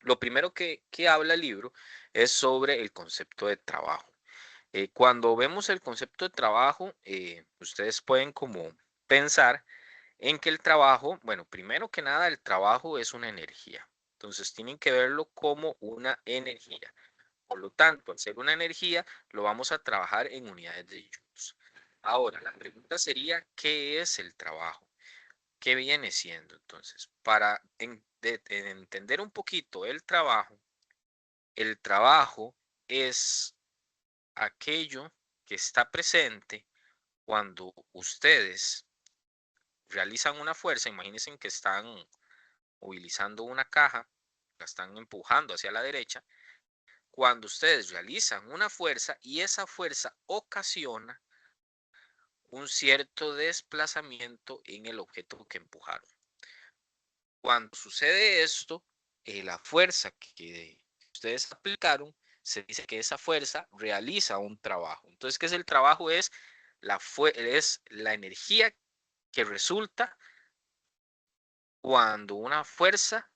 Lo primero que habla el libro es sobre el concepto de trabajo. Cuando vemos el concepto de trabajo, ustedes pueden como pensar en que el trabajo, bueno, primero que nada, el trabajo es una energía. Entonces tienen que verlo como una energía. Por lo tanto, al ser una energía, lo vamos a trabajar en unidades de joules. Ahora, la pregunta sería, ¿qué es el trabajo? ¿Qué viene siendo? Entonces, para entender un poquito el trabajo es aquello que está presente cuando ustedes realizan una fuerza. Imagínense que están movilizando una caja, la están empujando hacia la derecha. Cuando ustedes realizan una fuerza y esa fuerza ocasiona un cierto desplazamiento en el objeto que empujaron. Cuando sucede esto, la fuerza que ustedes aplicaron, se dice que esa fuerza realiza un trabajo. Entonces, ¿qué es el trabajo? Es la energía que resulta cuando una fuerza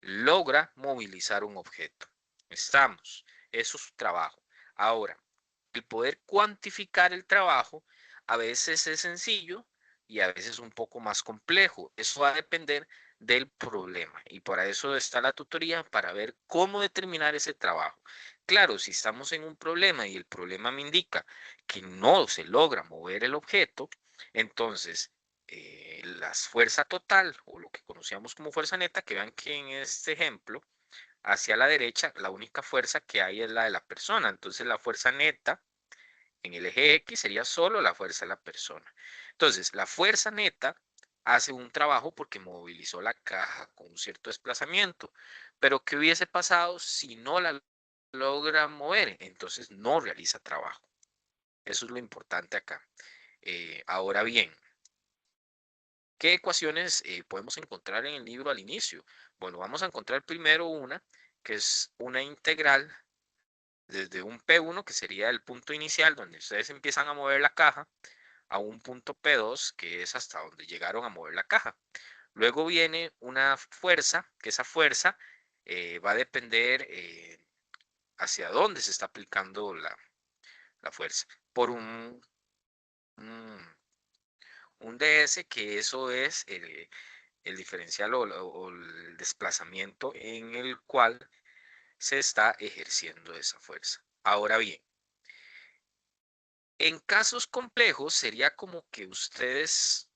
logra movilizar un objeto. Estamos, eso es trabajo. Ahora, el poder cuantificar el trabajo a veces es sencillo y a veces un poco más complejo. Eso va a depender del problema y para eso está la tutoría para ver cómo determinar ese trabajo. Claro, si estamos en un problema y el problema me indica que no se logra mover el objeto, entonces la fuerza total o lo que conocíamos como fuerza neta, que vean que en este ejemplo, hacia la derecha, la única fuerza que hay es la de la persona. Entonces la fuerza neta en el eje X sería solo la fuerza de la persona. Entonces, la fuerza neta hace un trabajo porque movilizó la caja con un cierto desplazamiento. Pero ¿qué hubiese pasado si no la logra mover? Entonces no realiza trabajo. Eso es lo importante acá. Ahora bien, ¿qué ecuaciones podemos encontrar en el libro al inicio? Bueno, vamos a encontrar primero una que es una integral desde un P1, que sería el punto inicial donde ustedes empiezan a mover la caja, a un punto P2, que es hasta donde llegaron a mover la caja. Luego viene una fuerza, que esa fuerza va a depender hacia dónde se está aplicando la fuerza. Por un DS, que eso es el diferencial o el desplazamiento en el cual se está ejerciendo esa fuerza. Ahora bien, en casos complejos sería como que ustedes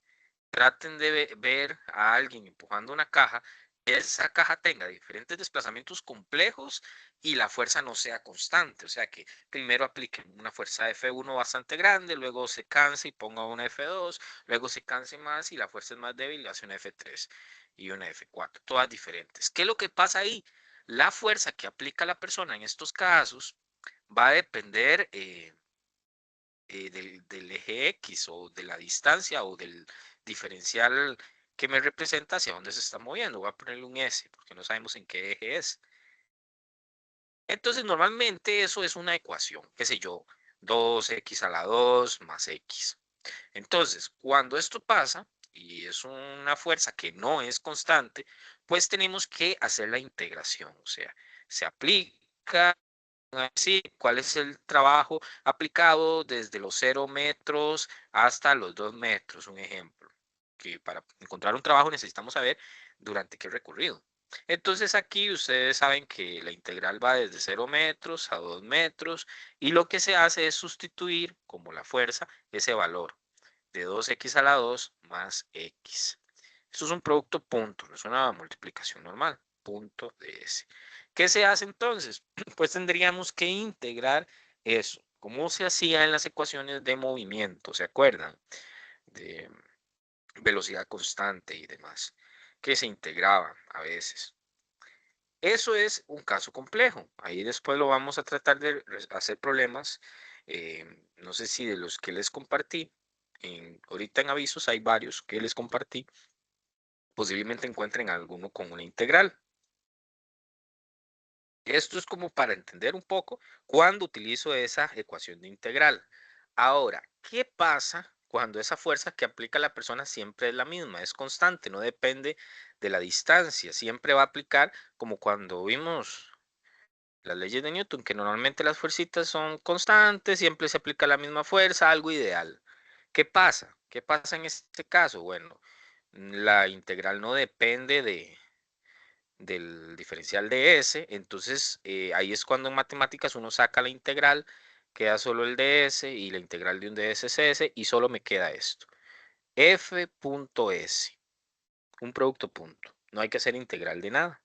traten de ver a alguien empujando una caja, esa caja tenga diferentes desplazamientos complejos y la fuerza no sea constante. O sea que primero apliquen una fuerza F1 bastante grande, luego se canse y ponga una F2, luego se canse más y la fuerza es más débil y hace una F3 y una F4, todas diferentes. ¿Qué es lo que pasa ahí? La fuerza que aplica la persona en estos casos va a depender del eje X o de la distancia o del diferencial que me representa hacia dónde se está moviendo. Voy a ponerle un S porque no sabemos en qué eje es. Entonces, normalmente eso es una ecuación, qué sé yo, 2x a la 2 más x. Entonces, cuando esto pasa y es una fuerza que no es constante, pues tenemos que hacer la integración. O sea, se aplica así, cuál es el trabajo aplicado desde los 0 metros hasta los 2 metros, un ejemplo, que para encontrar un trabajo necesitamos saber durante qué recorrido. Entonces aquí ustedes saben que la integral va desde 0 metros a 2 metros y lo que se hace es sustituir como la fuerza ese valor de 2x a la 2 más x. Esto es un producto punto, no es una multiplicación normal, punto de S. ¿Qué se hace entonces? Pues tendríamos que integrar eso, como se hacía en las ecuaciones de movimiento, ¿se acuerdan? De velocidad constante y demás, que se integraban a veces. Eso es un caso complejo. Ahí después lo vamos a tratar de hacer problemas. No sé si de los que les compartí, ahorita en avisos hay varios que les compartí, posiblemente encuentren alguno con una integral. Esto es como para entender un poco cuando utilizo esa ecuación de integral. Ahora, ¿qué pasa cuando esa fuerza que aplica la persona siempre es la misma, es constante, no depende de la distancia, siempre va a aplicar como cuando vimos las leyes de Newton, que normalmente las fuercitas son constantes, siempre se aplica la misma fuerza, algo ideal. ¿Qué pasa? ¿Qué pasa en este caso? Bueno, la integral no depende del diferencial de S, entonces ahí es cuando en matemáticas uno saca la integral, queda solo el ds y la integral de un ds es S y solo me queda esto. F.S, un producto punto. No hay que hacer integral de nada.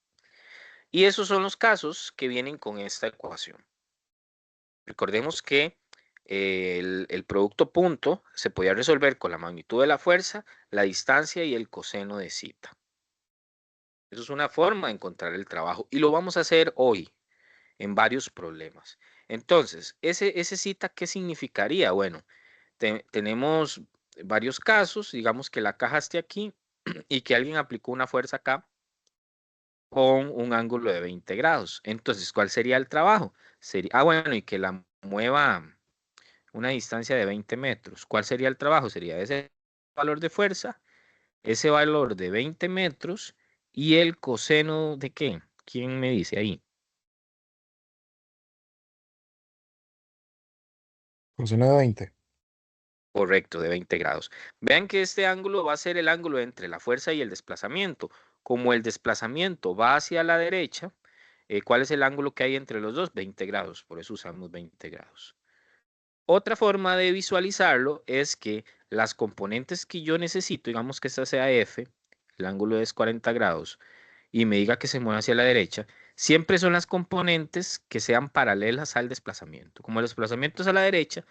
Y esos son los casos que vienen con esta ecuación. Recordemos que el producto punto se podía resolver con la magnitud de la fuerza, la distancia y el coseno de zeta. Eso es una forma de encontrar el trabajo y lo vamos a hacer hoy en varios problemas. Entonces, ese zeta, ¿qué significaría? Bueno, tenemos varios casos, digamos que la caja esté aquí y que alguien aplicó una fuerza acá con un ángulo de 20 grados. Entonces, ¿cuál sería el trabajo? Sería, bueno, y que la mueva una distancia de 20 metros. ¿Cuál sería el trabajo? Sería ese valor de fuerza, ese valor de 20 metros y el coseno de ¿qué? ¿Quién me dice ahí? Coseno de 20. Correcto, de 20 grados. Vean que este ángulo va a ser el ángulo entre la fuerza y el desplazamiento. Como el desplazamiento va hacia la derecha, ¿cuál es el ángulo que hay entre los dos? 20 grados, por eso usamos 20 grados. Otra forma de visualizarlo es que las componentes que yo necesito, digamos que esta sea F, el ángulo es 40 grados, y me diga que se mueve hacia la derecha, siempre son las componentes que sean paralelas al desplazamiento. Como el desplazamiento es a la derecha,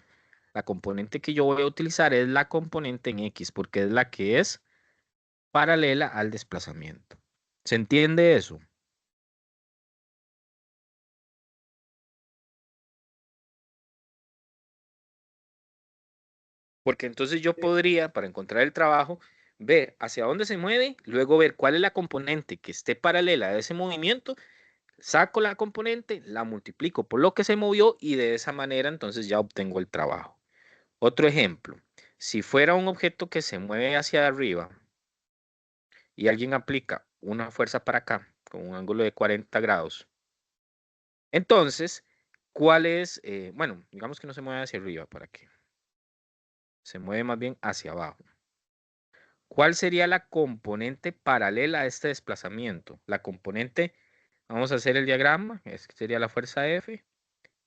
la componente que yo voy a utilizar es la componente en X, porque es la que es paralela al desplazamiento. ¿Se entiende eso? Porque entonces yo podría, para encontrar el trabajo, ver hacia dónde se mueve, luego ver cuál es la componente que esté paralela a ese movimiento, saco la componente, la multiplico por lo que se movió y de esa manera entonces ya obtengo el trabajo. Otro ejemplo, si fuera un objeto que se mueve hacia arriba y alguien aplica una fuerza para acá con un ángulo de 40 grados, entonces, ¿cuál es? Bueno, digamos que no se mueve hacia arriba, ¿para qué? Se mueve más bien hacia abajo. ¿Cuál sería la componente paralela a este desplazamiento? La componente, vamos a hacer el diagrama, sería la fuerza F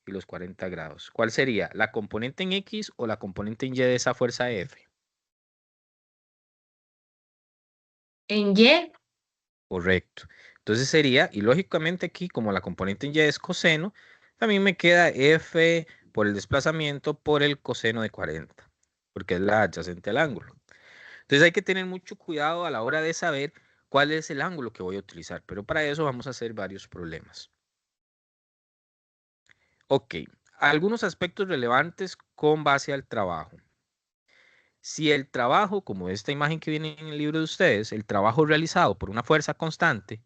y los 40 grados. ¿Cuál sería? ¿La componente en X o la componente en Y de esa fuerza F? En Y, Correcto. Entonces sería, y lógicamente aquí, como la componente en Y es coseno, también me queda F por el desplazamiento por el coseno de 40, porque es la adyacente al ángulo. Entonces hay que tener mucho cuidado a la hora de saber cuál es el ángulo que voy a utilizar, pero para eso vamos a hacer varios problemas. Ok, algunos aspectos relevantes con base al trabajo. Si el trabajo, como esta imagen que viene en el libro de ustedes, el trabajo realizado por una fuerza constante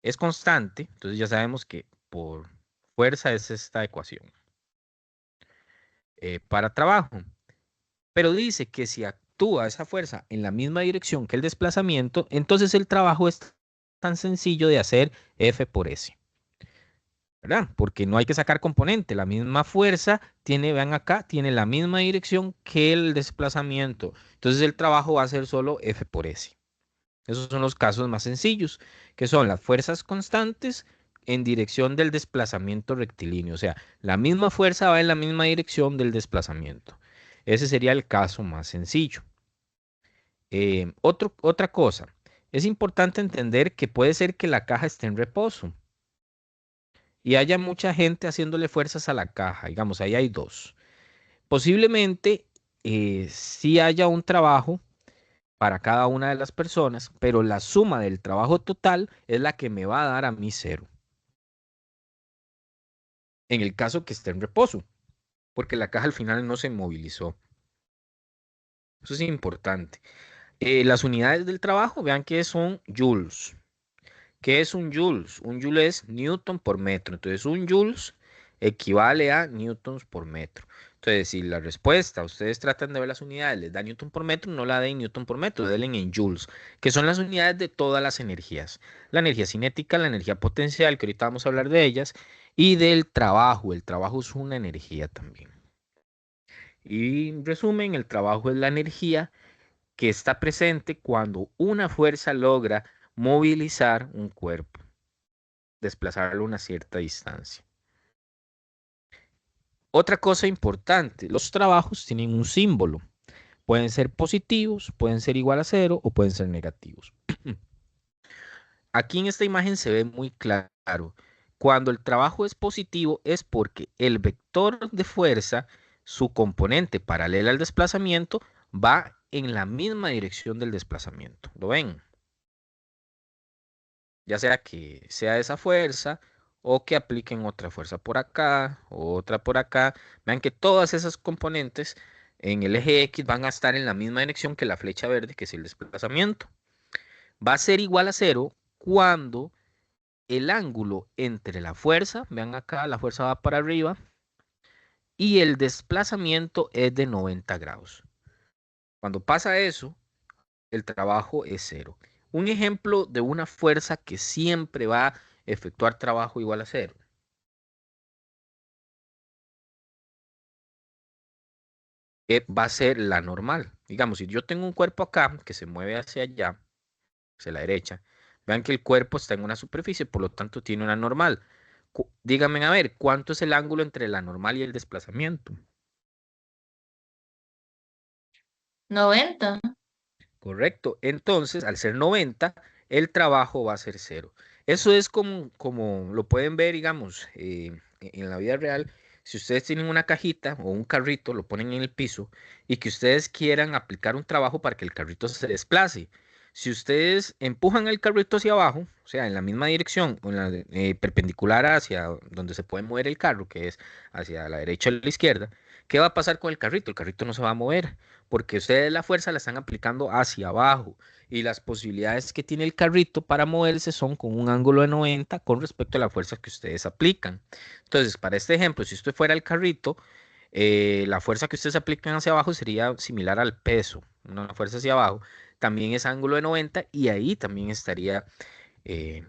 es constante, entonces ya sabemos que por fuerza es esta ecuación para trabajo. Pero dice que si actúa esa fuerza en la misma dirección que el desplazamiento, entonces el trabajo es tan sencillo de hacer F por S, ¿verdad? Porque no hay que sacar componente, la misma fuerza tiene, vean acá, tiene la misma dirección que el desplazamiento. Entonces el trabajo va a ser solo F por S. Esos son los casos más sencillos, que son las fuerzas constantes en dirección del desplazamiento rectilíneo. O sea, la misma fuerza va en la misma dirección del desplazamiento. Ese sería el caso más sencillo. Otra cosa, es importante entender que puede ser que la caja esté en reposo y haya mucha gente haciéndole fuerzas a la caja. Digamos, ahí hay dos. Posiblemente sí haya un trabajo para cada una de las personas, pero la suma del trabajo total es la que me va a dar a mí cero. En el caso que esté en reposo, porque la caja al final no se movilizó. Eso es importante. Las unidades del trabajo, vean que son joules. ¿Qué es un joules? Un joule es newton por metro. Entonces, un joules equivale a newtons por metro. Entonces, si la respuesta, ustedes tratan de ver las unidades, les da Newton por metro, no la den en Newton por metro, denle en joules, que son las unidades de todas las energías. La energía cinética, la energía potencial, que ahorita vamos a hablar de ellas, y del trabajo. El trabajo es una energía también. Y en resumen, el trabajo es la energía que está presente cuando una fuerza logra movilizar un cuerpo, desplazarlo a una cierta distancia. Otra cosa importante, los trabajos tienen un símbolo. Pueden ser positivos, pueden ser igual a cero o pueden ser negativos. Aquí en esta imagen se ve muy claro. Cuando el trabajo es positivo es porque el vector de fuerza, su componente paralela al desplazamiento, va en la misma dirección del desplazamiento. ¿Lo ven? Ya sea que sea esa fuerza o que apliquen otra fuerza por acá o otra por acá. Vean que todas esas componentes en el eje X van a estar en la misma dirección que la flecha verde, que es el desplazamiento. Va a ser igual a cero cuando el ángulo entre la fuerza, vean acá, la fuerza va para arriba, y el desplazamiento es de 90 grados. Cuando pasa eso, el trabajo es cero. Un ejemplo de una fuerza que siempre va a efectuar trabajo igual a cero. Va a ser la normal. Digamos, si yo tengo un cuerpo acá que se mueve hacia allá, hacia la derecha, vean que el cuerpo está en una superficie, por lo tanto tiene una normal. Díganme a ver, ¿cuánto es el ángulo entre la normal y el desplazamiento? 90. Correcto. Entonces, al ser 90, el trabajo va a ser cero. Eso es como lo pueden ver, digamos, en la vida real. Si ustedes tienen una cajita o un carrito, lo ponen en el piso y que ustedes quieran aplicar un trabajo para que el carrito se desplace. Si ustedes empujan el carrito hacia abajo, o sea, en la misma dirección, o en la perpendicular hacia donde se puede mover el carro, que es hacia la derecha o la izquierda, ¿qué va a pasar con el carrito? El carrito no se va a mover porque ustedes la fuerza la están aplicando hacia abajo y las posibilidades que tiene el carrito para moverse son con un ángulo de 90 con respecto a la fuerza que ustedes aplican. Entonces, para este ejemplo, si usted fuera el carrito, la fuerza que ustedes aplican hacia abajo sería similar al peso, una fuerza hacia abajo, también es ángulo de 90 y ahí también estaría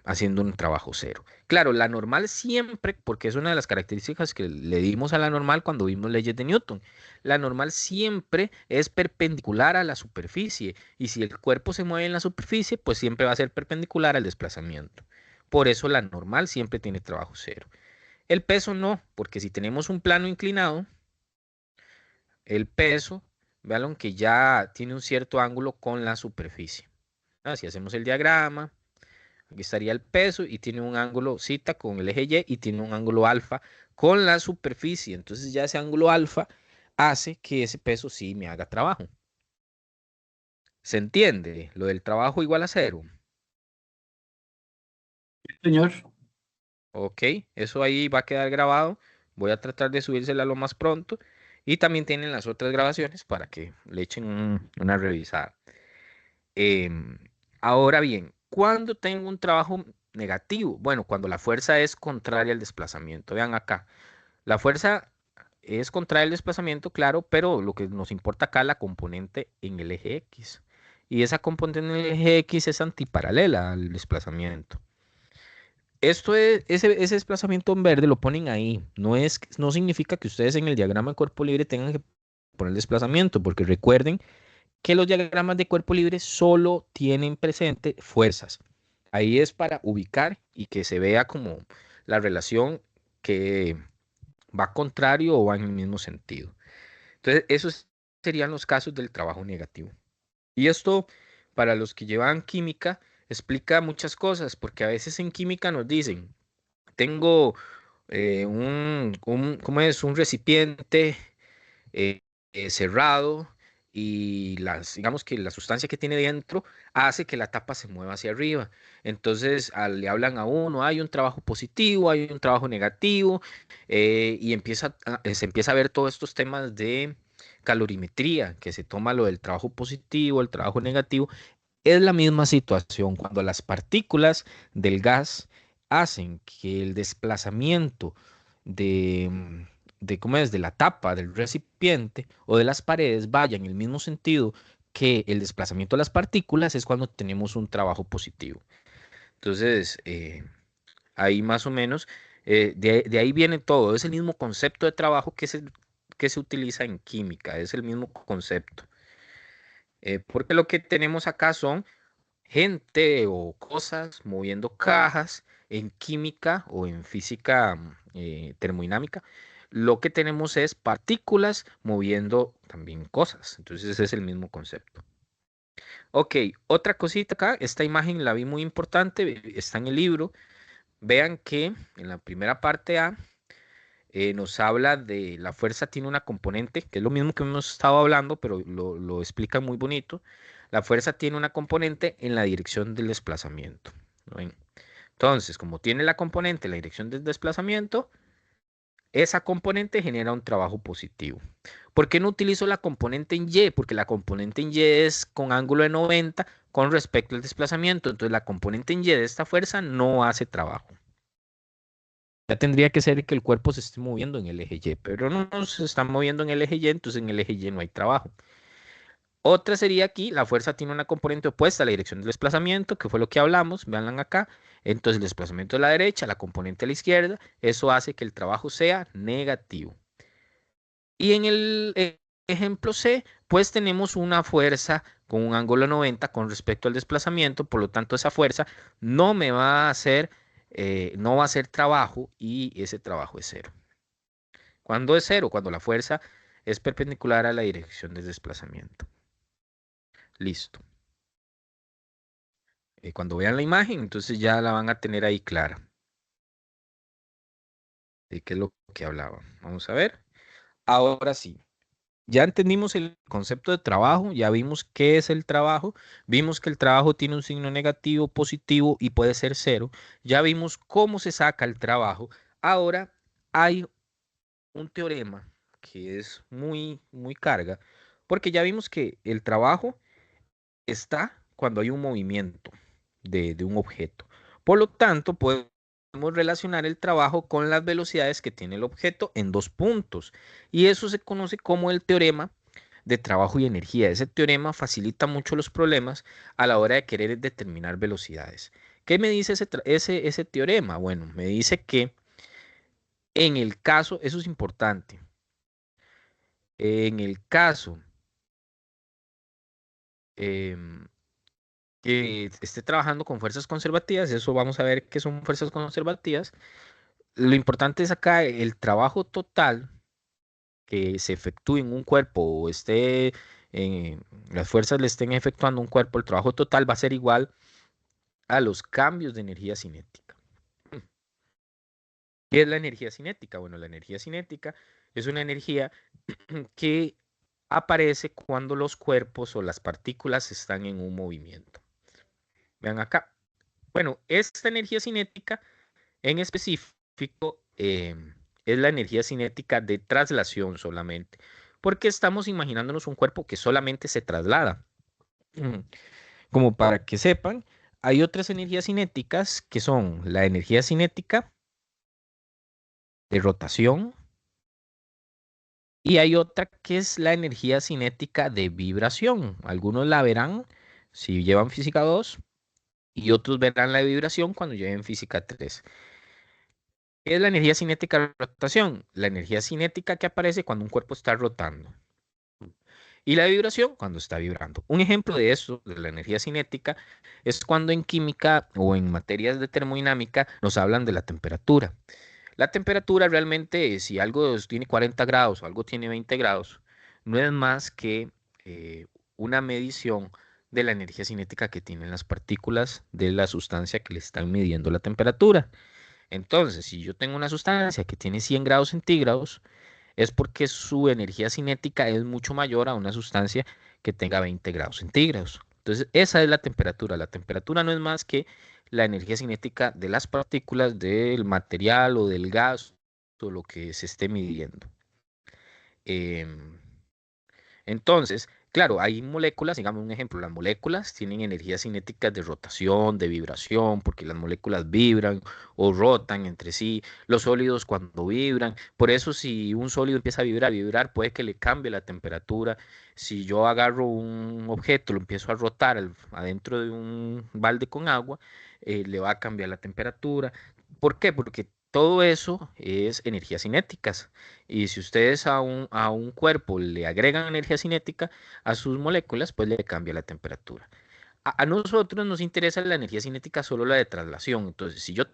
haciendo un trabajo cero. Claro, la normal siempre, porque es una de las características que le dimos a la normal cuando vimos leyes de Newton, la normal siempre es perpendicular a la superficie y si el cuerpo se mueve en la superficie, pues siempre va a ser perpendicular al desplazamiento. Por eso la normal siempre tiene trabajo cero. El peso no, porque si tenemos un plano inclinado, el peso, vean que ya tiene un cierto ángulo con la superficie. Si hacemos el diagrama, aquí estaría el peso y tiene un ángulo zeta con el eje Y y tiene un ángulo alfa con la superficie. Entonces ya ese ángulo alfa hace que ese peso sí me haga trabajo. ¿Se entiende? Lo del trabajo igual a cero. Señor. Ok, eso ahí va a quedar grabado. Voy a tratar de subírsela lo más pronto. Y también tienen las otras grabaciones para que le echen una revisada. Em, Ahora bien, ¿cuándo tengo un trabajo negativo? Bueno, cuando la fuerza es contraria al desplazamiento. Vean acá, la fuerza es contraria al desplazamiento, claro, pero lo que nos importa acá es la componente en el eje X. Y esa componente en el eje X es antiparalela al desplazamiento. Ese desplazamiento en verde lo ponen ahí. No significa que ustedes en el diagrama de cuerpo libre tengan que poner desplazamiento, porque recuerden que los diagramas de cuerpo libre solo tienen presente fuerzas. Ahí es para ubicar y que se vea como la relación que va contrario o va en el mismo sentido. Entonces, esos serían los casos del trabajo negativo. Y esto, para los que llevan química, explica muchas cosas, porque a veces en química nos dicen, tengo ¿cómo es? Un recipiente eh, cerrado y digamos que la sustancia que tiene dentro hace que la tapa se mueva hacia arriba. Entonces le hablan a uno, hay un trabajo positivo, hay un trabajo negativo, y se empieza a ver todos estos temas de calorimetría, que se toma lo del trabajo positivo, el trabajo negativo. Es la misma situación cuando las partículas del gas hacen que el desplazamiento de cómo es, de la tapa del recipiente o de las paredes vaya en el mismo sentido que el desplazamiento de las partículas, es cuando tenemos un trabajo positivo. Entonces, ahí más o menos, de ahí viene todo. Es el mismo concepto de trabajo que se utiliza en química, es el mismo concepto. Porque lo que tenemos acá son gente o cosas moviendo cajas. En química o en física termodinámica, lo que tenemos es partículas moviendo también cosas. Entonces ese es el mismo concepto. Ok, otra cosita acá, esta imagen la vi muy importante, está en el libro. Vean que en la primera parte A nos habla de la fuerza tiene una componente, que es lo mismo que hemos estado hablando, pero lo explica muy bonito. La fuerza tiene una componente en la dirección del desplazamiento. ¿No ven? Entonces, como tiene la componente en la dirección del desplazamiento, esa componente genera un trabajo positivo. ¿Por qué no utilizo la componente en Y? Porque la componente en Y es con ángulo de 90 con respecto al desplazamiento. Entonces, la componente en Y de esta fuerza no hace trabajo. Ya tendría que ser que el cuerpo se esté moviendo en el eje Y, pero no se está moviendo en el eje Y, entonces en el eje Y no hay trabajo. Otra sería aquí, la fuerza tiene una componente opuesta a la dirección del desplazamiento, que fue lo que hablamos, véanla acá. Entonces el desplazamiento de la derecha, la componente a la izquierda, eso hace que el trabajo sea negativo. Y en el ejemplo C, pues tenemos una fuerza con un ángulo 90 con respecto al desplazamiento, por lo tanto esa fuerza no me va a hacer, no va a hacer trabajo y ese trabajo es cero. ¿Cuándo es cero? Cuando la fuerza es perpendicular a la dirección del desplazamiento. Listo. Cuando vean la imagen, entonces ya la van a tener ahí clara. ¿De qué es lo que hablaba? Vamos a ver. Ahora sí. Ya entendimos el concepto de trabajo, ya vimos qué es el trabajo, vimos que el trabajo tiene un signo negativo, positivo y puede ser cero. Ya vimos cómo se saca el trabajo. Ahora hay un teorema que es muy carga, porque ya vimos que el trabajo está cuando hay un movimiento de un objeto. Por lo tanto, podemos relacionar el trabajo con las velocidades que tiene el objeto en dos puntos. Y eso se conoce como el teorema de trabajo y energía. Ese teorema facilita mucho los problemas a la hora de querer determinar velocidades. ¿Qué me dice ese teorema? Bueno, me dice que en el caso, eso es importante, en el caso em, que esté trabajando con fuerzas conservativas, eso vamos a ver qué son fuerzas conservativas. Lo importante es acá el trabajo total que se efectúe en un cuerpo o esté, las fuerzas le estén efectuando a un cuerpo, el trabajo total va a ser igual a los cambios de energía cinética. ¿Qué es la energía cinética? Bueno, la energía cinética es una energía que aparece cuando los cuerpos o las partículas están en un movimiento. Vean acá. Bueno, esta energía cinética en específico es la energía cinética de traslación solamente, porque estamos imaginándonos un cuerpo que solamente se traslada. Como para que sepan, hay otras energías cinéticas que son la energía cinética de rotación y hay otra que es la energía cinética de vibración. Algunos la verán si llevan física 2 y otros verán la vibración cuando lleven física 3. ¿Qué es la energía cinética de rotación? La energía cinética que aparece cuando un cuerpo está rotando. Y la vibración cuando está vibrando. Un ejemplo de eso, de la energía cinética, es cuando en química o en materias de termodinámica nos hablan de la temperatura. La temperatura realmente, si algo tiene 40 grados o algo tiene 20 grados, no es más que una medición de la energía cinética que tienen las partículas de la sustancia que le están midiendo la temperatura. Entonces, si yo tengo una sustancia que tiene 100 grados centígrados, es porque su energía cinética es mucho mayor a una sustancia que tenga 20 grados centígrados. Entonces, esa es la temperatura. La temperatura no es más que la energía cinética de las partículas del material o del gas o lo que se esté midiendo. Em, entonces, Claro, hay moléculas, digamos un ejemplo, las moléculas tienen energías cinéticas de rotación, de vibración, porque las moléculas vibran o rotan entre sí. Los sólidos cuando vibran, por eso si un sólido empieza a vibrar, puede que le cambie la temperatura. Si yo agarro un objeto, lo empiezo a rotar adentro de un balde con agua, le va a cambiar la temperatura. ¿Por qué? Porque todo eso es energías cinéticas. Y si ustedes a un cuerpo le agregan energía cinética, a sus moléculas, pues le cambia la temperatura. A nosotros nos interesa la energía cinética solo la de traslación. Entonces, si yo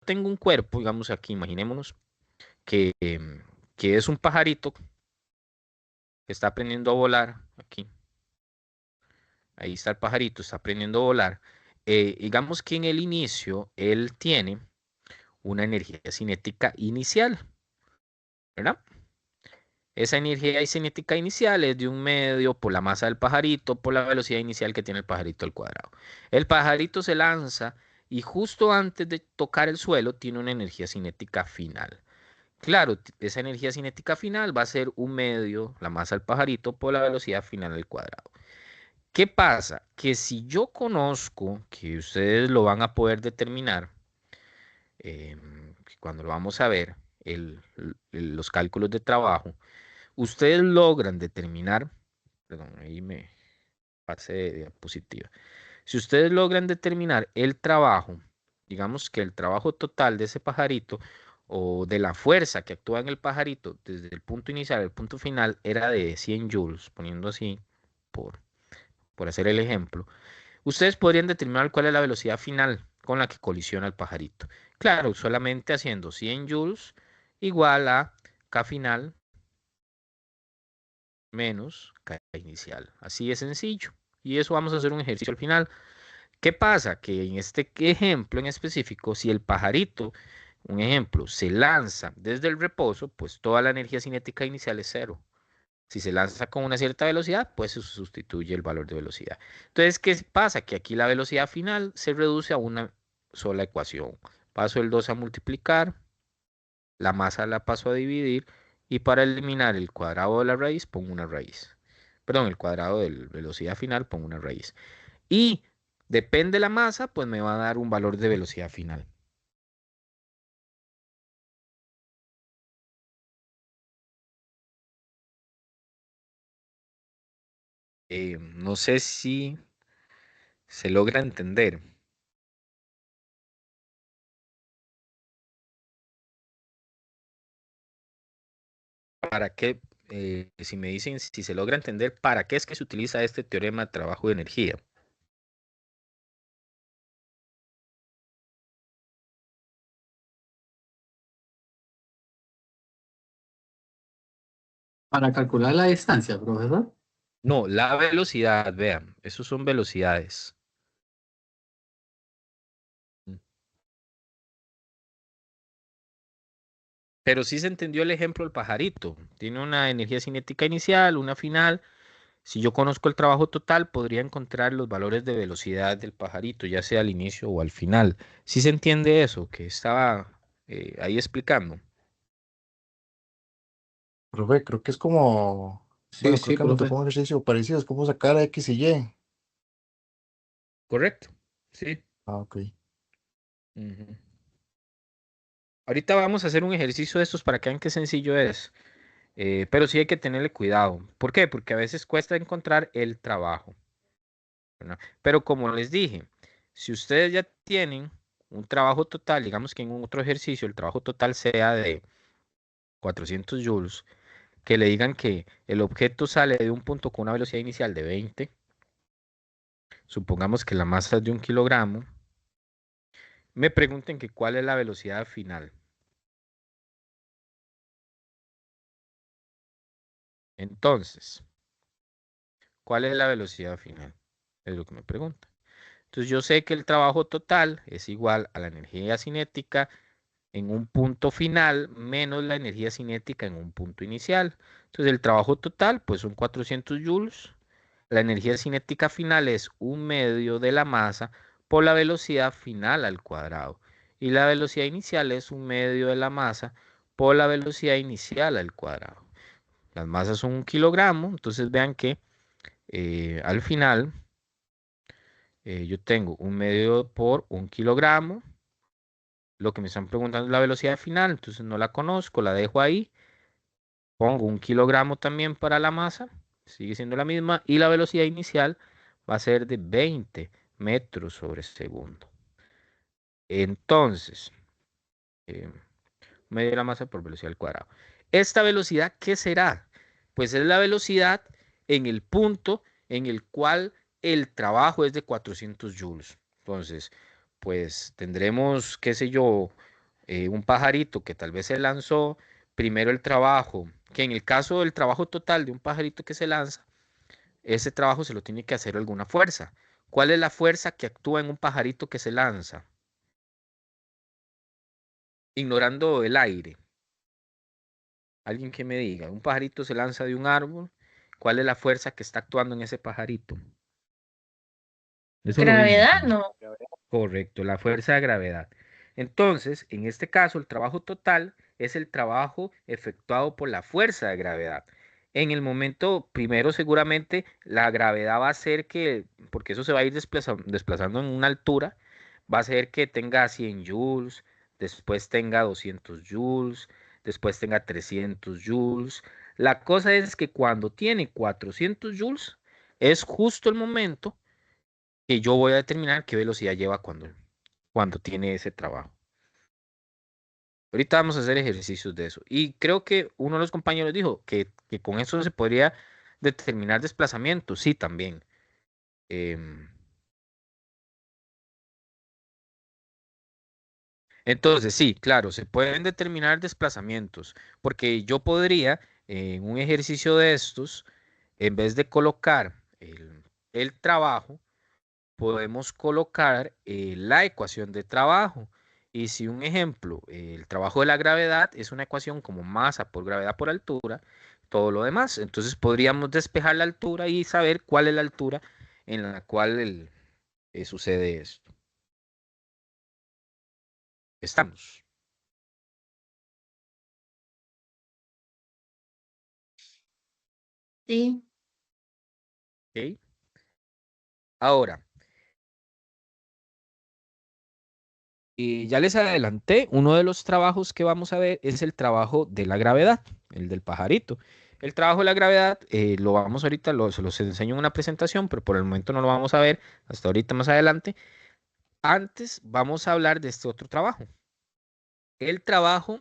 tengo un cuerpo, digamos aquí, imaginémonos que es un pajarito que está aprendiendo a volar, aquí, ahí está el pajarito, está aprendiendo a volar. Digamos que en el inicio él tiene una energía cinética inicial, ¿verdad? Esa energía cinética inicial es de un medio por la masa del pajarito, por la velocidad inicial que tiene el pajarito al cuadrado. El pajarito se lanza y justo antes de tocar el suelo tiene una energía cinética final. Claro, esa energía cinética final va a ser un medio, la masa del pajarito, por la velocidad final al cuadrado. ¿Qué pasa? Que si yo conozco, que ustedes lo van a poder determinar, cuando lo vamos a ver, los cálculos de trabajo, ustedes logran determinar, perdón, ahí me pasé de diapositiva. Si ustedes logran determinar el trabajo, digamos que el trabajo total de ese pajarito o de la fuerza que actúa en el pajarito desde el punto inicial al punto final era de 100 joules, poniendo así por, por hacer el ejemplo, ustedes podrían determinar cuál es la velocidad final con la que colisiona el pajarito. Claro, solamente haciendo 100 joules igual a K final menos K inicial. Así de sencillo. Y eso vamos a hacer un ejercicio al final. ¿Qué pasa? Que en este ejemplo en específico, si el pajarito, un ejemplo, se lanza desde el reposo, pues toda la energía cinética inicial es cero. Si se lanza con una cierta velocidad, pues se sustituye el valor de velocidad. Entonces, ¿qué pasa? Que aquí la velocidad final se reduce a una sola ecuación. Paso el 2 a multiplicar, la masa la paso a dividir y para eliminar el cuadrado de la raíz pongo una raíz. Perdón, el cuadrado de la velocidad final pongo una raíz. Y depende la masa, pues me va a dar un valor de velocidad final. No sé si se logra entender. ¿Para qué? Si me dicen si se logra entender, ¿para qué es que se utiliza este teorema de trabajo de energía? Para calcular la distancia, profesor. No, la velocidad, vean, esos son velocidades. Pero sí se entendió el ejemplo del pajarito. Tiene una energía cinética inicial, una final. Si yo conozco el trabajo total, podría encontrar los valores de velocidad del pajarito, ya sea al inicio o al final. ¿Sí se entiende eso que estaba ahí explicando? Profe, creo que es como, Sí, bueno, creo sí, que me tocó profe. un ejercicio parecido, es como sacar a X y Y. Correcto. Sí. Ah, ok. Ujú. Ahorita vamos a hacer un ejercicio de estos para que vean qué sencillo es. Pero sí hay que tenerle cuidado. ¿Por qué? Porque a veces cuesta encontrar el trabajo, ¿verdad? Pero como les dije, si ustedes ya tienen un trabajo total, digamos que en un otro ejercicio el trabajo total sea de 400 joules, que le digan que el objeto sale de un punto con una velocidad inicial de 20, supongamos que la masa es de 1 kilogramo, me pregunten que cuál es la velocidad final. Entonces, ¿cuál es la velocidad final? Es lo que me preguntan. Entonces yo sé que el trabajo total es igual a la energía cinética en un punto final menos la energía cinética en un punto inicial. Entonces el trabajo total pues son 400 joules. La energía cinética final es un medio de la masa por la velocidad final al cuadrado. Y la velocidad inicial es un medio de la masa por la velocidad inicial al cuadrado. Las masas son 1 kilogramo, entonces vean que al final, yo tengo 1/2 por 1 kilogramo. Lo que me están preguntando es la velocidad final, entonces no la conozco, la dejo ahí. Pongo 1 kilogramo también para la masa, sigue siendo la misma, y la velocidad inicial va a ser de 20 metros sobre segundo. Entonces, medio de la masa por velocidad al cuadrado. ¿Esta velocidad qué será? Pues es la velocidad en el punto en el cual el trabajo es de 400 joules. Entonces, pues tendremos, qué sé yo, un pajarito que tal vez se lanzó, primero el trabajo, que en el caso del trabajo total de un pajarito que se lanza, ese trabajo se lo tiene que hacer alguna fuerza. ¿Cuál es la fuerza que actúa en un pajarito que se lanza? Ignorando el aire. Alguien que me diga, un pajarito se lanza de un árbol, ¿cuál es la fuerza que está actuando en ese pajarito? Eso lo vimos. Gravedad, no. Correcto, la fuerza de gravedad. Entonces, en este caso, el trabajo total es el trabajo efectuado por la fuerza de gravedad. En el momento primero, seguramente, la gravedad va a hacer que, porque eso se va a ir desplazando en una altura, va a hacer que tenga 100 joules, después tenga 200 joules, después tenga 300 joules. La cosa es que cuando tiene 400 joules, es justo el momento que yo voy a determinar qué velocidad lleva cuando tiene ese trabajo. Ahorita vamos a hacer ejercicios de eso. Y creo que uno de los compañeros dijo que con eso se podría determinar desplazamiento. Sí, también. Em, entonces, sí, claro, se pueden determinar desplazamientos. Porque yo podría, en un ejercicio de estos, en vez de colocar el trabajo, podemos colocar la ecuación de trabajo. Y si un ejemplo, el trabajo de la gravedad es una ecuación como masa por gravedad por altura, todo lo demás. Entonces podríamos despejar la altura y saber cuál es la altura en la cual sucede esto. Estamos. Sí. ¿Ok? Ahora, ya les adelanté, uno de los trabajos que vamos a ver es el trabajo de la gravedad, el del pajarito. El trabajo de la gravedad lo vamos ahorita, se los enseño en una presentación, pero por el momento no lo vamos a ver, hasta ahorita más adelante. Antes vamos a hablar de este otro trabajo. El trabajo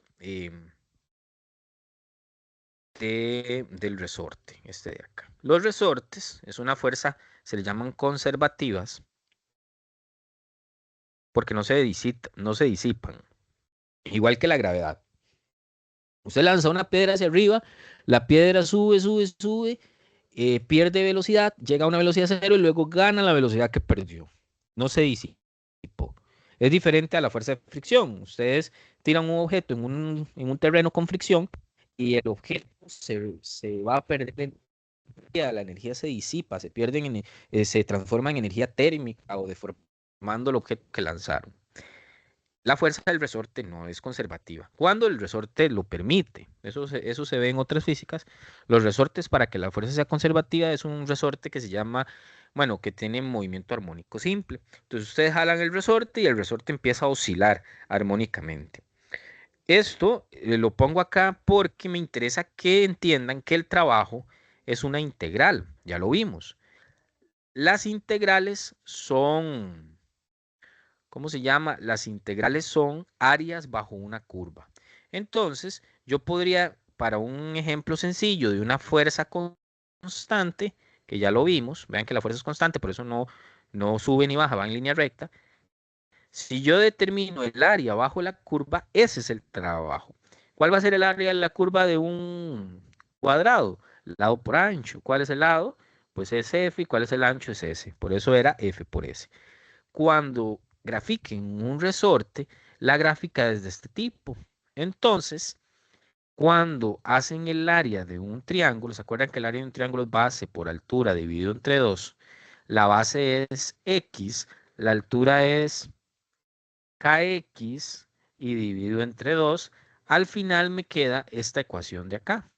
del resorte, este de acá. Los resortes es una fuerza, se le llaman conservativas, porque no se disipan, igual que la gravedad. Usted lanza una piedra hacia arriba, la piedra sube, sube, sube, pierde velocidad, llega a una velocidad cero y luego gana la velocidad que perdió. No se disipó. Es diferente a la fuerza de fricción. Ustedes tiran un objeto en un terreno con fricción y el objeto se va a perder energía, la energía se disipa, se transforma en energía térmica o deformando el objeto que lanzaron. La fuerza del resorte no es conservativa. Cuando el resorte lo permite, eso se ve en otras físicas, los resortes para que la fuerza sea conservativa es un resorte que se llama, bueno, que tiene movimiento armónico simple. Entonces ustedes jalan el resorte y el resorte empieza a oscilar armónicamente. Esto lo pongo acá porque me interesa que entiendan que el trabajo es una integral, ya lo vimos. Las integrales son ¿cómo se llama? Las integrales son áreas bajo una curva. Entonces, yo podría, para un ejemplo sencillo de una fuerza constante, que ya lo vimos, vean que la fuerza es constante, por eso no sube ni baja, va en línea recta. Si yo determino el área bajo la curva, ese es el trabajo. ¿Cuál va a ser el área de la curva de un cuadrado? Lado por ancho. ¿Cuál es el lado? Pues es F y cuál es el ancho es S. Por eso era F por S. Cuando grafiquen un resorte, la gráfica es de este tipo. Entonces, cuando hacen el área de un triángulo, ¿se acuerdan que el área de un triángulo es base por altura dividido entre 2? La base es X, la altura es KX y dividido entre 2. Al final me queda esta ecuación de acá,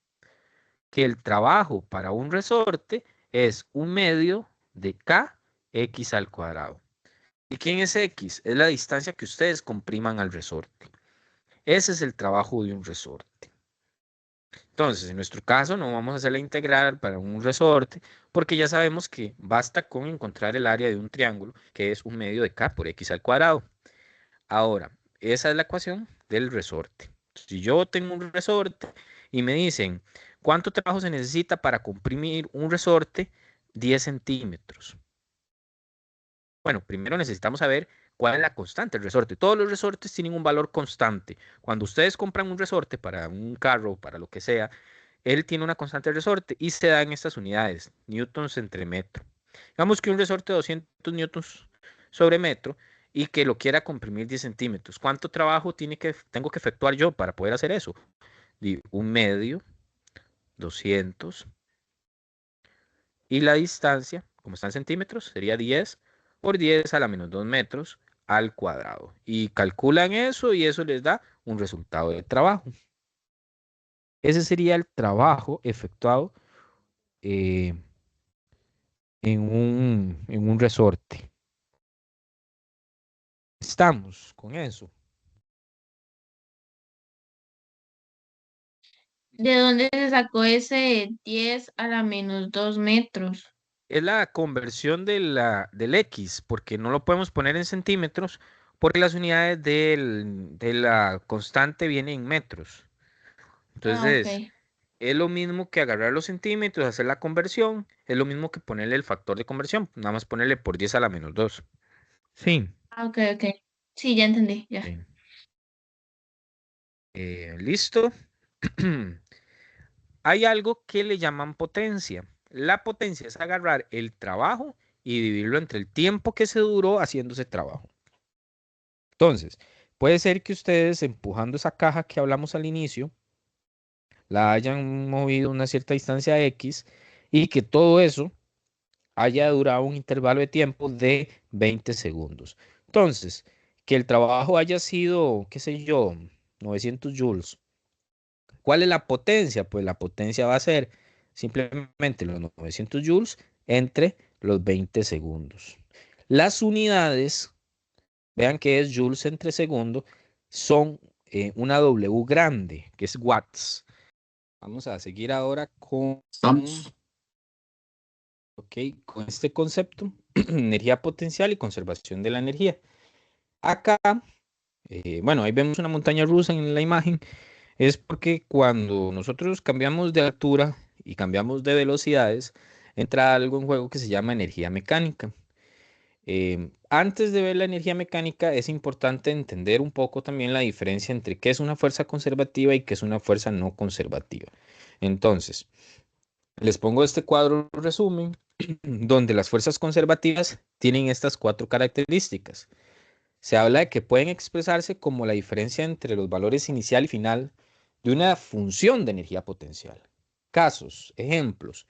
que el trabajo para un resorte es 1/2 de kx al cuadrado. ¿Y quién es x? Es la distancia que ustedes compriman al resorte. Ese es el trabajo de un resorte. Entonces, en nuestro caso, no vamos a hacer la integral para un resorte, porque ya sabemos que basta con encontrar el área de un triángulo, que es 1/2 de k por x al cuadrado. Ahora, esa es la ecuación del resorte. Si yo tengo un resorte y me dicen, ¿cuánto trabajo se necesita para comprimir un resorte? 10 centímetros. Bueno, primero necesitamos saber cuál es la constante del resorte. Todos los resortes tienen un valor constante. Cuando ustedes compran un resorte para un carro, para lo que sea, él tiene una constante de resorte y se da en estas unidades, newtons entre metro. Digamos que un resorte de 200 newtons sobre metro y que lo quiera comprimir 10 centímetros. ¿Cuánto trabajo tengo que efectuar yo para poder hacer eso? 1/2, 200, y la distancia, como está en centímetros, sería 10 por 10 a la menos 2 metros al cuadrado. Y calculan eso y eso les da un resultado de trabajo. Ese sería el trabajo efectuado eh, en un resorte. Estamos con eso. ¿De dónde se sacó ese 10 a la menos 2 metros? Es la conversión del X, porque no lo podemos poner en centímetros, porque las unidades de la constante vienen en metros. Ah, Entonces, ok. es lo mismo que agarrar los centímetros, hacer la conversión, es lo mismo que ponerle el factor de conversión, nada más ponerle por 10 a la menos 2. Sí, Ah, ok, ok. Sí, ya entendí, ya. sí. ¿Listo? Hay algo que le llaman potencia. La potencia es agarrar el trabajo y dividirlo entre el tiempo que se duró haciendo ese trabajo. Entonces, puede ser que ustedes empujando esa caja que hablamos al inicio, la hayan movido una cierta distancia X y que todo eso haya durado un intervalo de tiempo de 20 segundos. Entonces, que el trabajo haya sido, qué sé yo, 900 joules. ¿Cuál es la potencia? Pues la potencia va a ser simplemente los 900 joules entre los 20 segundos. Las unidades, vean que es joules entre segundo, son una W grande, que es watts. Vamos a seguir ahora Estamos. ok, con este concepto, energía potencial y conservación de la energía. Acá, bueno, ahí vemos una montaña rusa en la imagen. Es porque cuando nosotros cambiamos de altura y cambiamos de velocidades, entra algo en juego que se llama energía mecánica. Antes de ver la energía mecánica, es importante entender un poco también la diferencia entre qué es una fuerza conservativa y qué es una fuerza no conservativa. Entonces, les pongo este cuadro resumen, donde las fuerzas conservativas tienen estas 4 características. Se habla de que pueden expresarse como la diferencia entre los valores inicial y final de una función de energía potencial. Casos, ejemplos,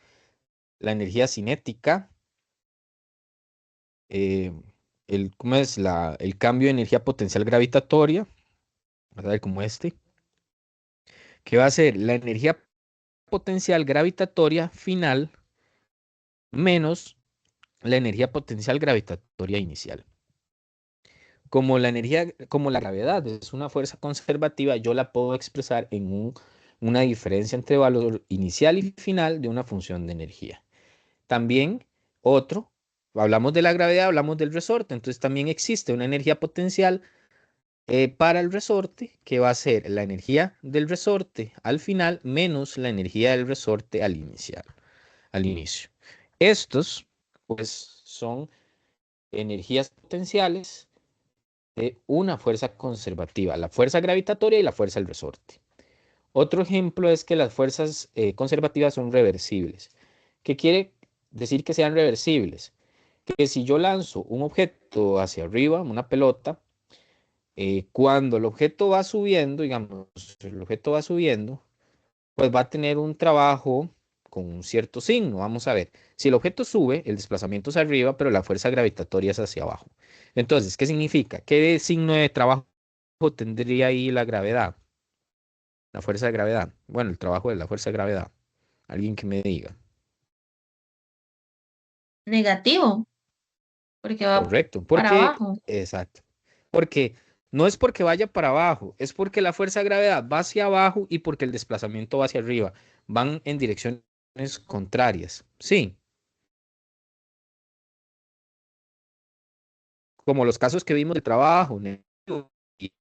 la energía cinética, eh, ¿cómo es el cambio de energía potencial gravitatoria, ¿verdad? Como este, que va a ser la energía potencial gravitatoria final menos la energía potencial gravitatoria inicial. Como la gravedad es una fuerza conservativa, yo la puedo expresar en una diferencia entre valor inicial y final de una función de energía. También otro, hablamos de la gravedad, hablamos del resorte, entonces también existe una energía potencial para el resorte que va a ser la energía del resorte al final menos la energía del resorte al inicio. Estos, pues, son energías potenciales de una fuerza conservativa, la fuerza gravitatoria y la fuerza del resorte. Otro ejemplo es que las fuerzas conservativas son reversibles. ¿Qué quiere decir que sean reversibles? Que si yo lanzo un objeto hacia arriba, una pelota, cuando el objeto va subiendo, digamos, el objeto va subiendo, pues va a tener un trabajo con un cierto signo. Vamos a ver, si el objeto sube, el desplazamiento es arriba, pero la fuerza gravitatoria es hacia abajo. Entonces, ¿qué significa? ¿Qué signo de trabajo tendría ahí la gravedad? La fuerza de gravedad. Bueno, el trabajo de la fuerza de gravedad. Alguien que me diga. Negativo, porque va Correcto, para porque, abajo. exacto, porque no es porque vaya para abajo, es porque la fuerza de gravedad va hacia abajo y porque el desplazamiento va hacia arriba. Van en direcciones contrarias. Sí, como los casos que vimos de trabajo, negativo, y,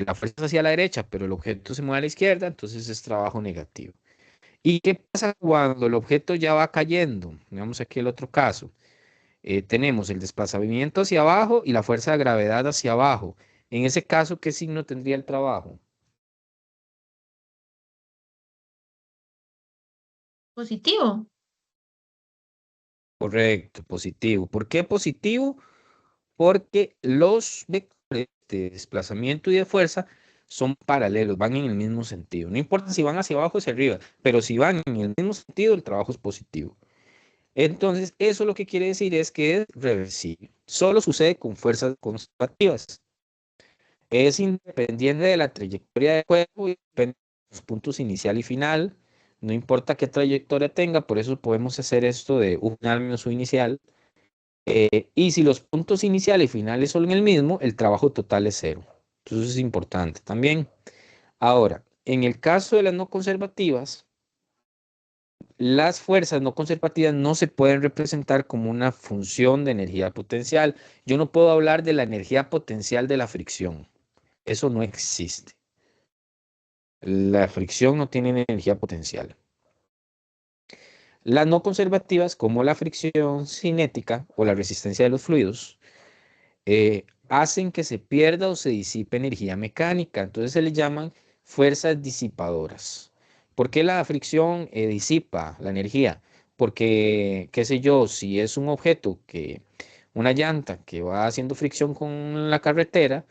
la fuerza es hacia la derecha, pero el objeto se mueve a la izquierda, entonces es trabajo negativo. ¿Y qué pasa cuando el objeto ya va cayendo? Veamos aquí el otro caso. Tenemos el desplazamiento hacia abajo y la fuerza de gravedad hacia abajo. En ese caso, ¿qué signo tendría el trabajo? Positivo. Correcto, positivo. ¿Por qué positivo? Porque los vectores de desplazamiento y de fuerza son paralelos, van en el mismo sentido. No importa si van hacia abajo o hacia arriba, pero si van en el mismo sentido, el trabajo es positivo. Entonces, eso lo que quiere decir es que es reversible. Solo sucede con fuerzas conservativas. Es independiente de la trayectoria del cuerpo y depende de los puntos inicial y final. No importa qué trayectoria tenga, por eso podemos hacer esto de U final menos U inicial. Y si los puntos iniciales y finales son el mismo, el trabajo total es cero. Entonces es importante también. Ahora, en el caso de las no conservativas, las fuerzas no conservativas no se pueden representar como una función de energía potencial. Yo no puedo hablar de la energía potencial de la fricción. Eso no existe. La fricción no tiene energía potencial. Las no conservativas, como la fricción cinética o la resistencia de los fluidos, hacen que se pierda o se disipe energía mecánica. Entonces se le llaman fuerzas disipadoras. ¿Por qué la fricción disipa la energía? Porque, qué sé yo, si es un objeto una llanta que va haciendo fricción con la carretera,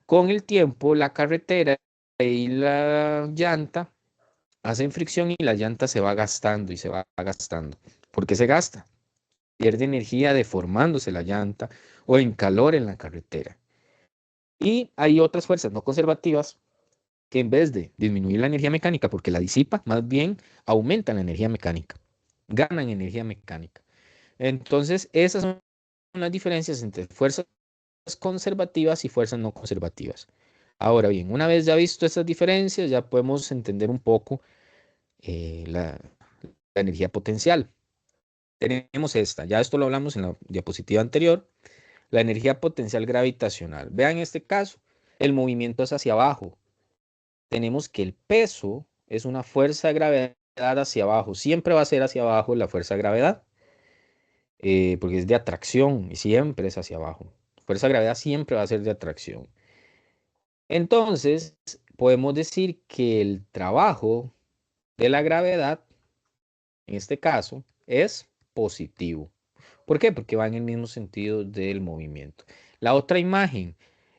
con el tiempo la carretera y la llanta hacen fricción y la llanta se va gastando y se va gastando. ¿Por qué se gasta? Pierde energía deformándose la llanta o en calor en la carretera. Y hay otras fuerzas no conservativas que en vez de disminuir la energía mecánica porque la disipa, más bien aumentan la energía mecánica, ganan energía mecánica. Entonces, esas son las diferencias entre fuerzas conservativas y fuerzas no conservativas. Ahora bien, una vez ya visto estas diferencias, ya podemos entender un poco la energía potencial. Tenemos esta, ya esto lo hablamos en la diapositiva anterior, la energía potencial gravitacional. Vean este caso, el movimiento es hacia abajo. Tenemos que el peso es una fuerza de gravedad hacia abajo. Siempre va a ser hacia abajo la fuerza de gravedad, porque es de atracción y siempre es hacia abajo. Fuerza de gravedad siempre va a ser de atracción. Entonces, podemos decir que el trabajo de la gravedad, en este caso, es positivo. ¿Por qué? Porque va en el mismo sentido del movimiento. La otra imagen,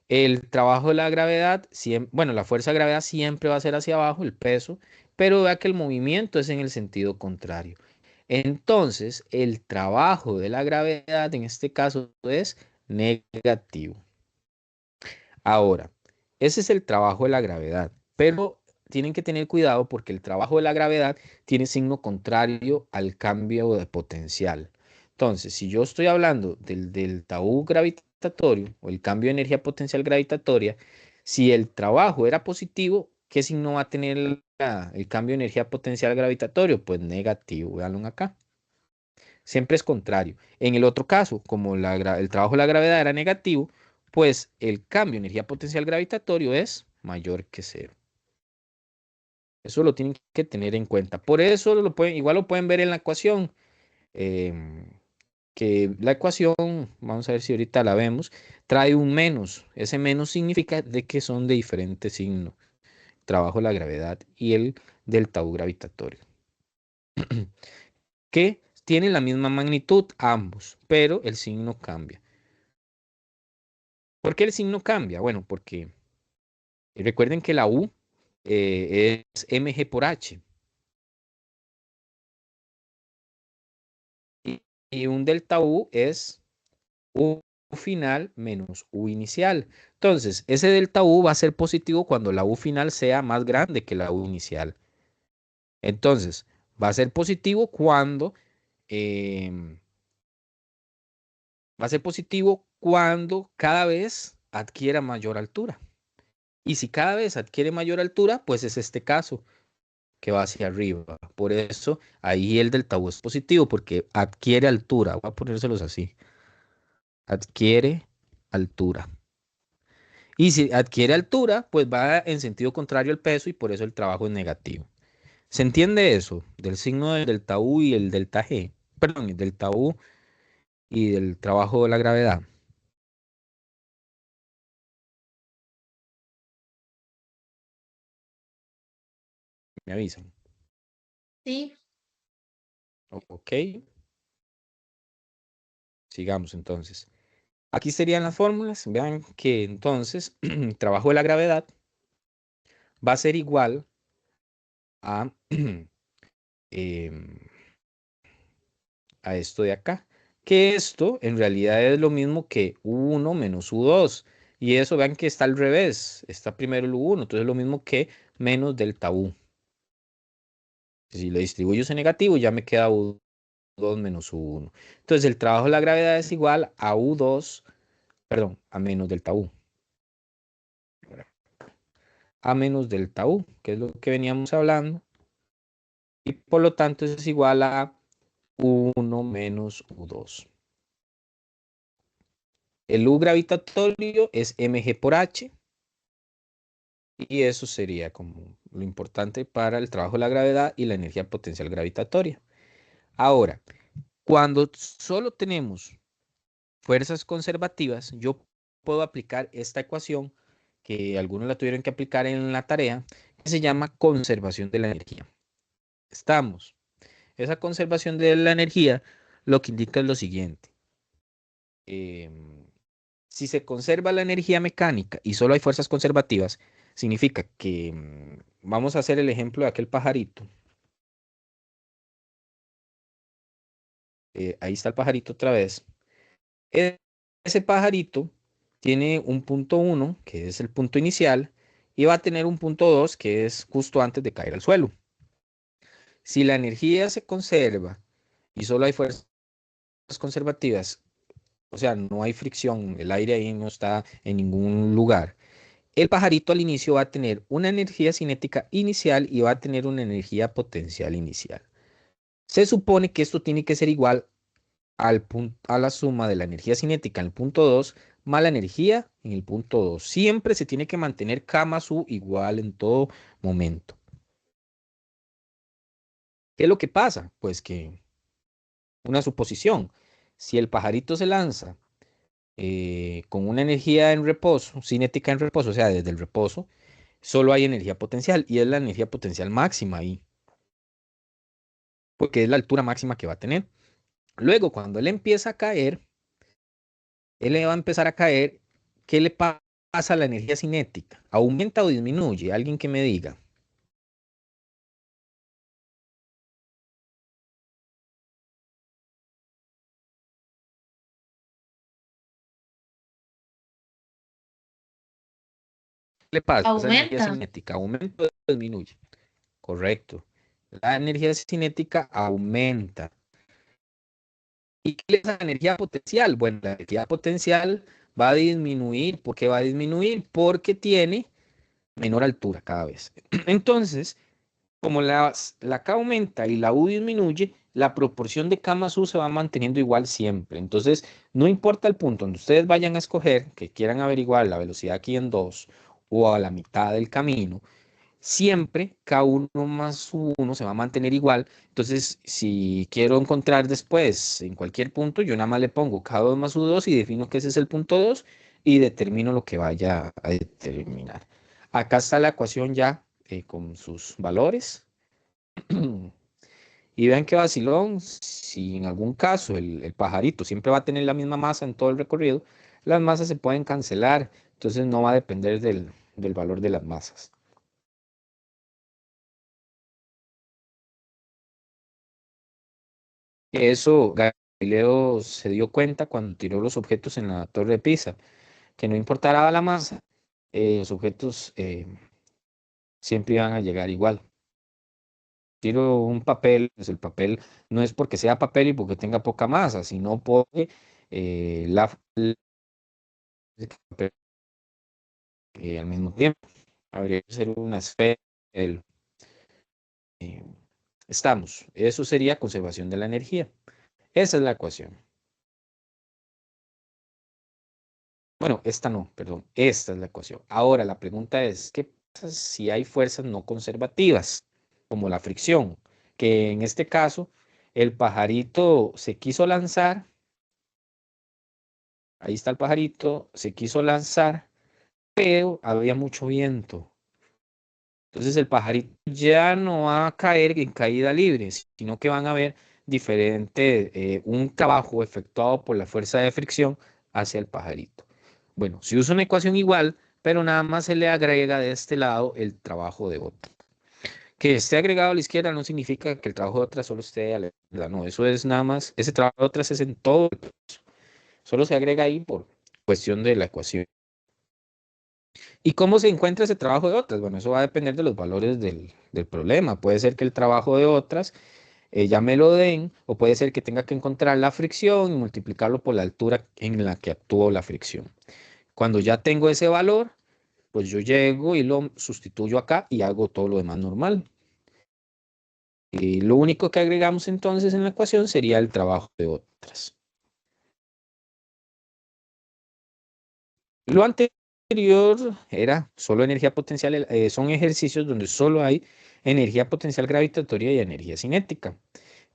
el trabajo de la gravedad, bueno, la fuerza de gravedad siempre va a ser hacia abajo, el peso, pero vea que el movimiento es en el sentido contrario. Entonces, el trabajo de la gravedad en este caso es negativo. Ahora, ese es el trabajo de la gravedad, pero tienen que tener cuidado porque el trabajo de la gravedad tiene signo contrario al cambio de potencial. Entonces, si yo estoy hablando del delta U gravitatorio o el cambio de energía potencial gravitatoria, si el trabajo era positivo, ¿qué signo va a tener el cambio de energía potencial gravitatorio? Pues negativo, véanlo acá. Siempre es contrario. En el otro caso, como el trabajo de la gravedad era negativo, pues el cambio de energía potencial gravitatorio es mayor que cero. Eso lo tienen que tener en cuenta. Por eso igual lo pueden ver en la ecuación. em, que la ecuación, vamos a ver si ahorita la vemos, trae un menos. Ese menos significa de que son de diferentes signos. Trabajo de la gravedad y el delta U gravitatorio. Que tienen la misma magnitud ambos, pero el signo cambia. ¿Por qué el signo cambia? Bueno, porque recuerden que la U es mg por h y un delta U es U final menos U inicial. Entonces, ese delta U va a ser positivo cuando la U final sea más grande que la U inicial. Entonces, va a ser positivo cuando em, Va a ser positivo cuando cada vez adquiera mayor altura. Y si cada vez adquiere mayor altura, pues es este caso que va hacia arriba. Por eso ahí el delta U es positivo, porque adquiere altura. Voy a ponérselos así. Adquiere altura. Y si adquiere altura, pues va en sentido contrario al peso y por eso el trabajo es negativo. ¿Se entiende eso? Del signo del delta U y el delta G. Perdón, el delta U y del trabajo de la gravedad. Me avisan. Sí, Ok. Sigamos entonces. Aquí serían las fórmulas. Vean que entonces el trabajo de la gravedad va a ser igual a, em, a esto de acá. Que esto en realidad es lo mismo que U1 menos U2. Y eso vean que está al revés. Está primero el U1. Entonces es lo mismo que menos delta U. Si lo distribuyo en negativo, ya me queda U2 menos U1. Entonces el trabajo de la gravedad es igual a U2, perdón, a menos delta U. A menos delta U, que es lo que veníamos hablando. Y por lo tanto es igual a 1 menos U2. El U gravitatorio es mg por h. Y eso sería como lo importante para el trabajo de la gravedad y la energía potencial gravitatoria. Ahora, cuando solo tenemos fuerzas conservativas, yo puedo aplicar esta ecuación que algunos la tuvieron que aplicar en la tarea, que se llama conservación de la energía. Estamos. Esa conservación de la energía lo que indica es lo siguiente. Si se conserva la energía mecánica y solo hay fuerzas conservativas, significa que vamos a hacer el ejemplo de aquel pajarito. Ahí está el pajarito otra vez. E- Ese pajarito tiene un punto 1, que es el punto inicial, y va a tener un punto 2, que es justo antes de caer al suelo. Si la energía se conserva y solo hay fuerzas conservativas, o sea, no hay fricción, el aire ahí no está en ningún lugar, el pajarito al inicio va a tener una energía cinética inicial y va a tener una energía potencial inicial. Se supone que esto tiene que ser igual a la suma de la energía cinética en el punto 2 más la energía en el punto 2. Siempre se tiene que mantener K más U igual en todo momento. ¿Qué es lo que pasa? Pues que una suposición. Si el pajarito se lanza con una energía en reposo, cinética en reposo, o sea, desde el reposo, solo hay energía potencial y es la energía potencial máxima ahí, porque es la altura máxima que va a tener. Luego, cuando él empieza a caer, él le va a empezar a caer, ¿qué le pasa a la energía cinética? ¿Aumenta o disminuye? Alguien que me diga. ¿Qué le pasa a esa energía aumenta. cinética? ¿Aumenta o disminuye? Correcto. La energía cinética aumenta. ¿Y qué es la energía potencial? Bueno, la energía potencial va a disminuir. ¿Por qué va a disminuir? Porque tiene menor altura cada vez. Entonces, como la K aumenta y la U disminuye, la proporción de K más U se va manteniendo igual siempre. Entonces, no importa el punto donde ustedes vayan a escoger, que quieran averiguar la velocidad aquí en 2 o a la mitad del camino, siempre K1 más U1 se va a mantener igual. Entonces, si quiero encontrar después en cualquier punto, yo nada más le pongo K2 más U2 y defino que ese es el punto 2 y determino lo que vaya a determinar. Acá está la ecuación ya con sus valores. Y vean qué vacilón, si en algún caso el pajarito siempre va a tener la misma masa en todo el recorrido, las masas se pueden cancelar, entonces no va a depender del valor de las masas. Eso Galileo se dio cuenta cuando tiró los objetos en la torre de Pisa, que no importara la masa, los objetos siempre iban a llegar igual. Tiro un papel, pues el papel no es porque sea papel y porque tenga poca masa, sino porque la, al mismo tiempo. Habría que ser una esfera. Eh, estamos. Eso sería conservación de la energía. Esa es la ecuación. Bueno, esta no, perdón. Esta es la ecuación. Ahora, la pregunta es, ¿qué pasa si hay fuerzas no conservativas, como la fricción? Que en este caso, el pajarito se quiso lanzar. Ahí está el pajarito, se quiso lanzar, pero había mucho viento. Entonces el pajarito ya no va a caer en caída libre, sino que van a ver diferente, un trabajo efectuado por la fuerza de fricción hacia el pajarito. Bueno, se usa una ecuación igual, pero nada más se le agrega de este lado el trabajo de otra. Que esté agregado a la izquierda no significa que el trabajo de otra solo esté a la izquierda, no, eso es nada más, ese trabajo de otras es en todo el proceso. Solo se agrega ahí por cuestión de la ecuación. ¿Y cómo se encuentra ese trabajo de otras? Bueno, eso va a depender de los valores del problema. Puede ser que el trabajo de otras ya me lo den, o puede ser que tenga que encontrar la fricción y multiplicarlo por la altura en la que actuó la fricción. Cuando ya tengo ese valor, pues yo llego y lo sustituyo acá y hago todo lo demás normal. Y lo único que agregamos entonces en la ecuación sería el trabajo de otras. Lo anterior era solo energía potencial, son ejercicios donde solo hay energía potencial gravitatoria y energía cinética.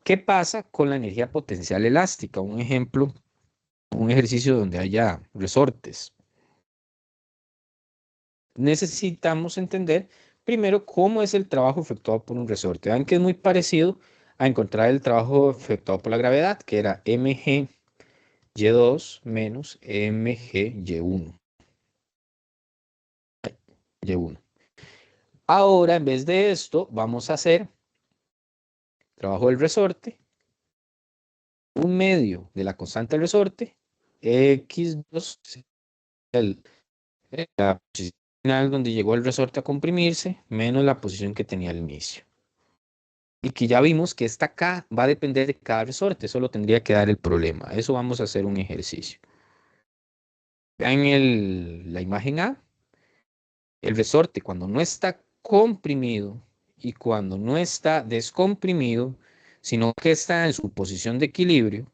¿Qué pasa con la energía potencial elástica? Un ejemplo, un ejercicio donde haya resortes. Necesitamos entender primero cómo es el trabajo efectuado por un resorte. Vean que es muy parecido a encontrar el trabajo efectuado por la gravedad, que era mg-y2 menos mg-y1. Y1. Ahora, en vez de esto, vamos a hacer trabajo del resorte, un medio de la constante del resorte, x2, la posición final donde llegó el resorte a comprimirse, menos la posición que tenía al inicio. Y que ya vimos que esta K va a depender de cada resorte, eso lo tendría que dar el problema. Eso vamos a hacer un ejercicio. Vean la imagen A, el resorte cuando no está comprimido y cuando no está descomprimido, sino que está en su posición de equilibrio,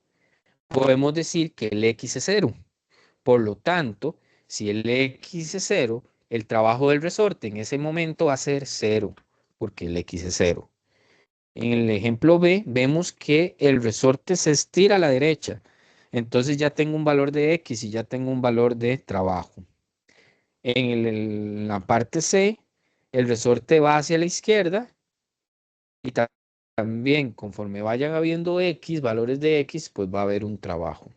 podemos decir que el X es 0. Por lo tanto, si el X es 0, el trabajo del resorte en ese momento va a ser 0, porque el X es 0. En el ejemplo B, vemos que el resorte se estira a la derecha. Entonces ya tengo un valor de X y ya tengo un valor de trabajo. En la parte C, el resorte va hacia la izquierda y también conforme vayan habiendo X, valores de X, pues va a haber un trabajo.